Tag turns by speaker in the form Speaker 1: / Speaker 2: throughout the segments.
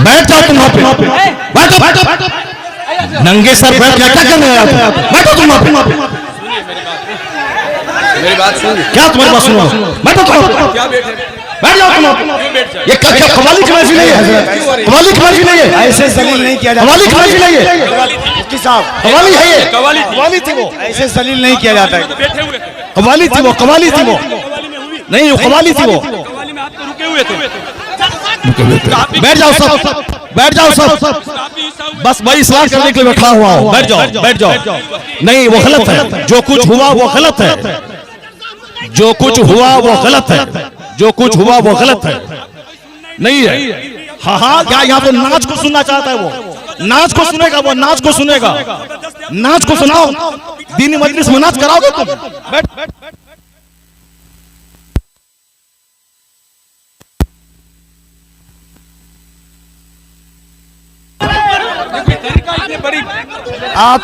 Speaker 1: बैठ जाओ तुम वहां पे, बैठो बैठो, नंगे सर बैठ क्या करने आए हो? बैठो तुम वहां पे,
Speaker 2: मेरी बात सुन।
Speaker 1: क्या तुम्हारी बात सुनो? बैठो तुम,
Speaker 2: क्या बैठे?
Speaker 1: बैठ जाओ तुम। ये क्या कवाली की महफिल नहीं है? कवाली की महफिल नहीं है,
Speaker 3: ऐसे जलील नहीं किया जाता।
Speaker 1: कवाली की महफिल नहीं है
Speaker 3: मुफ्ती साहब,
Speaker 1: कवाली है ये,
Speaker 2: कवाली
Speaker 1: थी वो,
Speaker 3: ऐसे जलील नहीं किया जाता है।
Speaker 2: बैठे हुए थे,
Speaker 1: कवाली थी वो, कवाली थी वो, नहीं वो कवाली थी वो।
Speaker 2: कवाली में आप तो रुके हुए थे।
Speaker 1: बैठ जाओ सब, बैठ जाओ सब, बस वही इस्लाह करने के लिए बैठा हुआ हो। बैठ जाओ, बैठ जाओ। नहीं वो गलत है, जो कुछ हुआ वो गलत है, जो कुछ हुआ वो गलत है, जो कुछ हुआ वो गलत है, नहीं है। हाँ हाँ, क्या यहाँ तो नाच को सुनना चाहता है वो, नाच को सुनेगा वो, नाच को सुनेगा, नाच को सुनाओ, दीनी मजलिस में नाच कराओगे तुम? बैठ बैठ।
Speaker 3: आप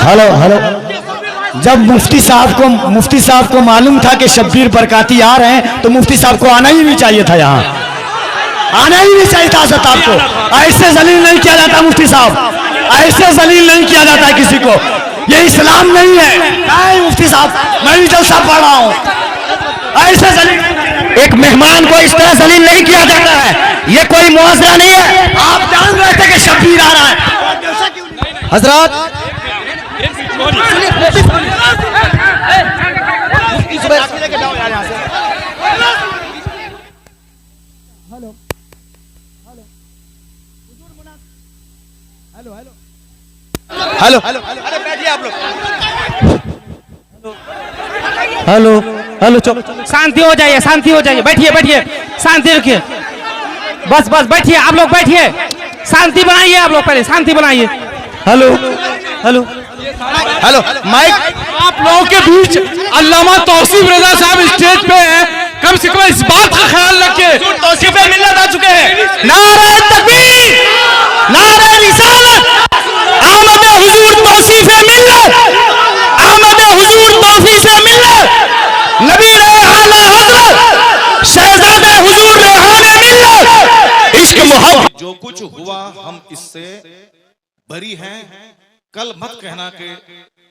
Speaker 3: हेलो हेलो, जब मुफ्ती साहब को मालूम था कि शब्बीर बरकाती आ रहे हैं तो मुफ्ती साहब को आना ही नहीं चाहिए था, यहाँ आना ही नहीं चाहिए था। सर आपको ऐसे जलील नहीं किया जाता मुफ्ती साहब, ऐसे जलील नहीं किया जाता है किसी को, ये इस्लाम नहीं है। नहीं मुफ्ती साहब, मैं भी जलसा पढ़ रहा हूँ, ऐसे जलील
Speaker 1: एक मेहमान को इस तरह जलील नहीं किया जाता है, ये कोई मुआवजा नहीं है।
Speaker 3: आप जान रहे थे कि शब्बीर आ रहा है।
Speaker 1: हजरत हेलो हेलो,
Speaker 2: अरे बैठिए आप लोग।
Speaker 1: हेलो हेलो,
Speaker 4: शांति हो जाइए, शांति हो जाइए, बैठिए बैठिए, शांति रखिए, बस बस बैठिए आप लोग, बैठिए, शांति बनाइए आप लोग, पहले शांति बनाइए।
Speaker 1: हेलो हेलो हेलो, माइक
Speaker 2: आप लोगों के बीच अल्लामा तौसीफ रजा साहब स्टेज पे हैं, कम से कम इस बात का ख्याल रखिए। तौसीफ मिल्लत आ चुके हैं।
Speaker 1: नारे तकबीर, नारे रिसालत, आमद हुजूर तौसीफ मिल्लत, आमद हुजूर तौसीफ मिल्लत, नबी आला हजरत शहजादे हुजूर रेहाने मिल्लत, इश्क मोहब्बत।
Speaker 5: जो कुछ हुआ हम इससे बरी हैं। कल मत कहना कि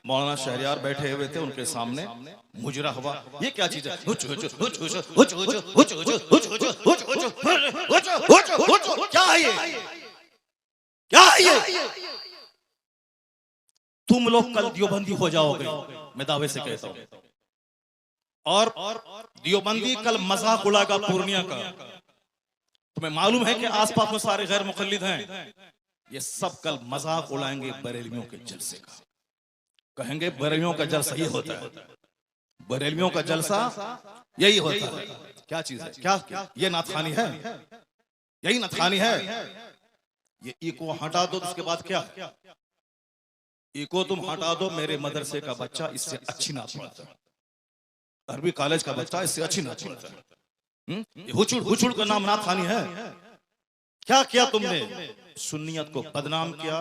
Speaker 5: मौलाना शहरियार बैठे हुए थे उनके सामने मुजरा हुआ, ये क्या चीज है? क्या है ये? क्या है ये? तुम लोग कल दियोबंदी हो जाओगे, मैं दावे से कहता हूं। और दियोबंदी कल मजाक उड़ाएगा पूर्णिया का। तुम्हें मालूम है कि आसपास में सारे गैर मुखल्लिद हैं, ये सब कल मजाक उड़ाएंगे बरेलवियों के जलसे का। कहेंगे बरेलवियों का जलसा ये होता है, बरेलवियों का जलसा यही होता है। क्या चीज है? क्या ये नाथखानी है? यही नाथखानी है। ये इको हटा दो, उसके बाद क्या? इको तुम हटा दो, मेरे मदरसे का बच्चा इससे अच्छी नात पढ़ता है, अरबी कॉलेज का बच्चा इससे अच्छी नात पढ़ता है। हुचुड़ हुचुड़ का नाम नाथखानी है। क्या किया तुमने? सुन्नियत को बदनाम किया,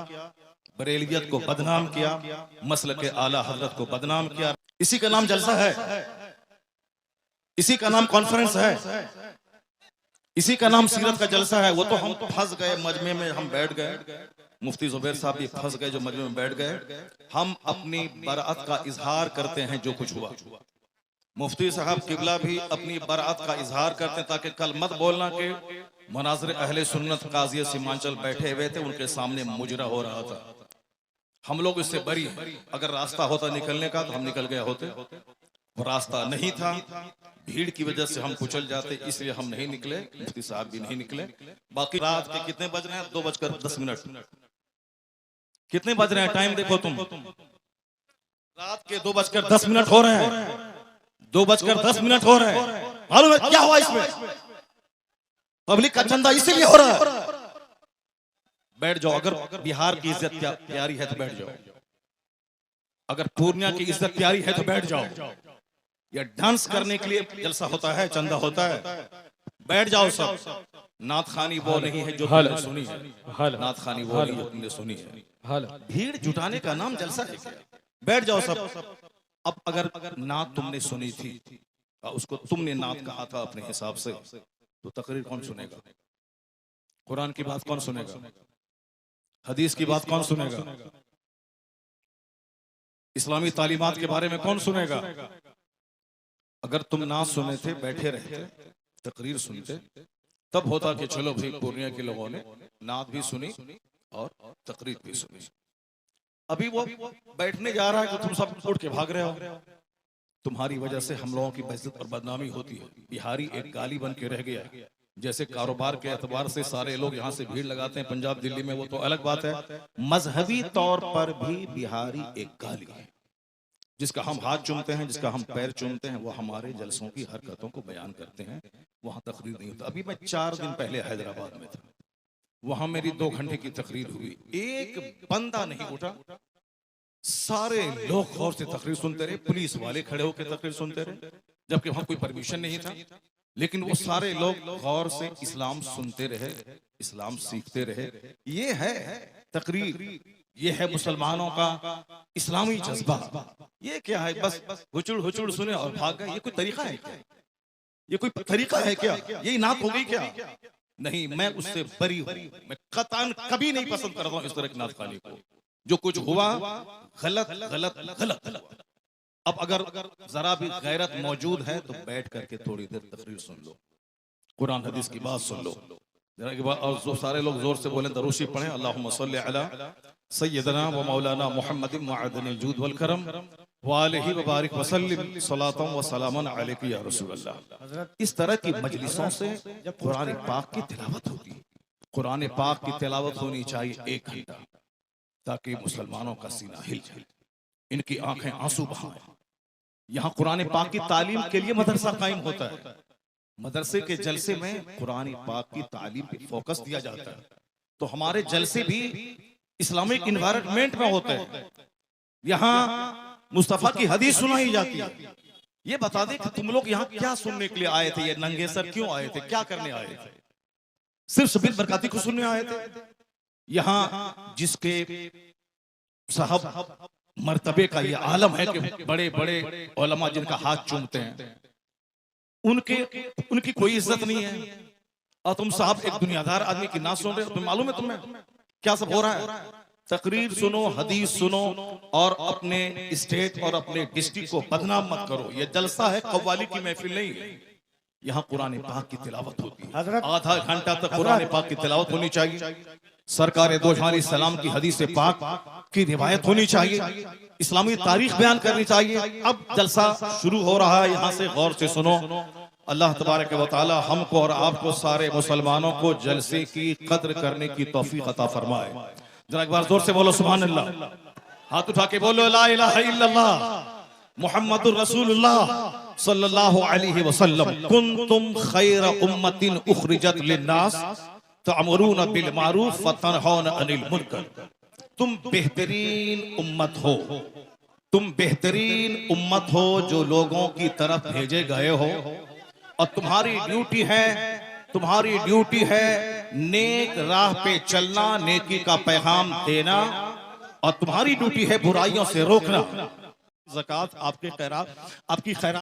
Speaker 5: बरेलवियत को बदनाम किया, मसलक आला हजरत को बदनाम किया। इसी का नाम जलसा है, इसी का नाम कॉन्फ्रेंस है, इसी का नाम सीरत का जलसा है। वो तो हम फंस गए मजमे में, हम बैठ गए, मुफ्ती जुबैर साहब भी फंस गए जो मजमे में बैठ गए। हम अपनी बरात का इजहार करते हैं जो कुछ हुआ। मुफ्ती साहब किबला भी अपनी बरात का इजहार करते हैं, ताकि कल मत बोलना कि मनाज़िर अहले सुन्नत काज़ी सीमांचल बैठे हुए थे, उनके सामने मुजरा हो रहा था। हम लोग इससे बरी हैं। अगर रास्ता होता निकलने का तो हम निकल गए होते, वो रास्ता नहीं था, भीड़ की वजह से हम कुचल जाते, इसलिए हम नहीं निकले, मुफ्ती साहब भी नहीं निकले। बाकी रात के कितने बज रहे हैं? 2:10। कितने बज रहे हैं? टाइम देखो तुम, रात के 2:10 हो रहे हैं, 2:10 हो रहे हैं। मालूम है क्या हुआ इसमें? पब्लिक का चंदा इसीलिए हो रहा है। बैठ जाओ, अगर बिहार की इज्जत प्यारी है तो बैठ जाओ, अगर पूर्णिया की इज्जत प्यारी है तो बैठ जाओ। ये डांस करने के लिए जलसा होता है, चंदा होता है, बैठ जाओ सब। नाथखानी वो नहीं है जो तुमने सुनी है, नाथखानी वो नहीं जो तुमने सुनी है। भीड़ जुटाने का नाम जलसा है क्या? बैठ जाओ सब। अब अगर नात तुमने सुनी थी उसको तुमने नात कहा था अपने हिसाब से, तो तकरीर कौन सुनेगा? कुरान की बात कौन सुनेगा? हदीस की बात कौन सुनेगा? इस्लामी तालीमात के बारे में कौन सुनेगा? अगर तुम नात सुने थे, बैठे रहते, तकरीर सुनते, तब होता कि चलो भाई पूर्णिया के लोगों ने नात भी सुनी और तकरीर भी सुनी। अभी वो बैठने जा रहा है कि तुम सब उठ के भाग रहे हो। तुम्हारी वजह से हम लोगों की बेइज्जत और बदनामी होती है। बिहारी एक गाली बन के रह गया। जैसे कारोबार के एतबार से सारे लोग यहाँ से भीड़ लगाते हैं पंजाब दिल्ली में, वो तो अलग बात है। मजहबी तौर पर भी बिहारी एक गाली है। जिसका हम हाथ चूमते हैं, जिसका हम पैर चूमते हैं, वो हमारे जलसों की हरकतों को बयान करते हैं। वहां तकरीर नहीं होता। अभी मैं 4 दिन पहले हैदराबाद में था, वहां मेरी 2 घंटे की तकरीर हुई। एक बंदा नहीं उठा, सारे लोग गौर से तकरीर सुनते रहे। पुलिस वाले खड़े होकर तकरीर सुनते रहे, जबकि वहां कोई परमिशन नहीं था, लेकिन वो सारे लोग गौर से इस्लाम सुनते रहे, इस्लाम सीखते रहे। ये है तकरीर, ये है मुसलमानों का इस्लामी जज्बा। ये क्या है? बस हुचुड़ हुचुड़ सुने और भाग गए। ये कोई तरीका है क्या? ये कोई तरीका है क्या? यही नात हो गई क्या? नहीं, मैं उससे बरी हूं। मैं कतन कभी नहीं पसंद करता हूं इस तरह की नात खाने को। जो कुछ हुआ गलत गलत गलत हुआ। अब अगर जरा भी गैरत मौजूद है तो बैठ करके थोड़ी देर तकरीर सुन लो, कुरान हदीस की बात सुन लो जरा के बाद। और जो सारे लोग जोर से बोले दरूशी पढ़े, अल्लाहुम्मा सल्ली अला सय्यदना व मौलाना मुहम्मदिन मअदनिल जूद वल करम व आलिहि व बारिक व सल्लिम सलातन व सलामन अलैका या रसूल अल्लाह। इस तरह की मजलिसों से जब कुरान पाक की तिलावत होगी, कुरान पाक की तिलावत होनी चाहिए 1 घंटा, ताकि मुसलमानों का सीना हिल जाए, इनकी आंखें आंसू बहाएं। यहाँ कुरान पाक की तालीम के लिए मदरसा कायम होता है। मदरसे के जलसे में कुरान पाक की तालीम पे फोकस दिया जाता है। तो हमारे जलसे भी इस्लामिक इन्वायरमेंट में होते हैं। यहाँ मुस्तफा की हदीस सुनाई जाती है। ये बता दे कि तुम लोग यहाँ क्या सुनने के लिए आए थे? ये नंगे सर क्यों आए थे? क्या करने आए थे? सिर्फ शबीर बरकाती को सुनने आए थे? यहाँ जिसके साहब मर्तबे का ये आलम है कि बड़े बड़े उलमा जिनका हाथ चूमते हैं, उनकी कोई इज्जत नहीं है। और तुम साहब एक दुनियादार आदमी की नात सुन रहे हो। तुम्हें मालूम है तुम्हें क्या सब हो रहा है? तकरीर सुनो, हदीस सुनो और अपने स्टेट और अपने डिस्ट्रिक्ट को बदनाम मत करो। ये जलसा है, कव्वाली की महफिल नहीं है। यहाँ कुरान पाक की तिलावत होती है। आधा घंटा तक कुरान पाक की तिलावत होनी चाहिए। सरकार दो जहां सलाम की हदीस पाक की रिवायत होनी चाहिए। इस्लामी तारीख बयान करनी चाहिए। अब जलसा शुरू हो रहा है, यहाँ से गौर से सुनो। अल्लाह तबारक व तआला हमको और आपको सारे मुसलमानों को जलसे की कद्र करने की तौफीक अता फरमाए। जरा एक बार जोर से बोलो सुभान अल्लाह। हाथ उठा के बोलो ला इलाहा इल्लल्लाह मुहम्मदुर रसूलुल्लाह सल्लल्लाहु अलैहि वसल्लम। कुंतुम खैर उम्मतिन उखरिजत लिन्नास तअमुरूना बिल मारूफ व तनहौना अनिल मुनकर। तुम बेहतरीन उम्मत हो, तुम बेहतरीन उम्मत हो जो लोगों की तरफ भेजे गए हो। और तुम्हारी ड्यूटी है नेक राह पे चलना, नेकी का पैगाम देना, और तुम्हारी ड्यूटी है बुराइयों से रोकना। ज़कात आपके खैरात, आपकी खैरात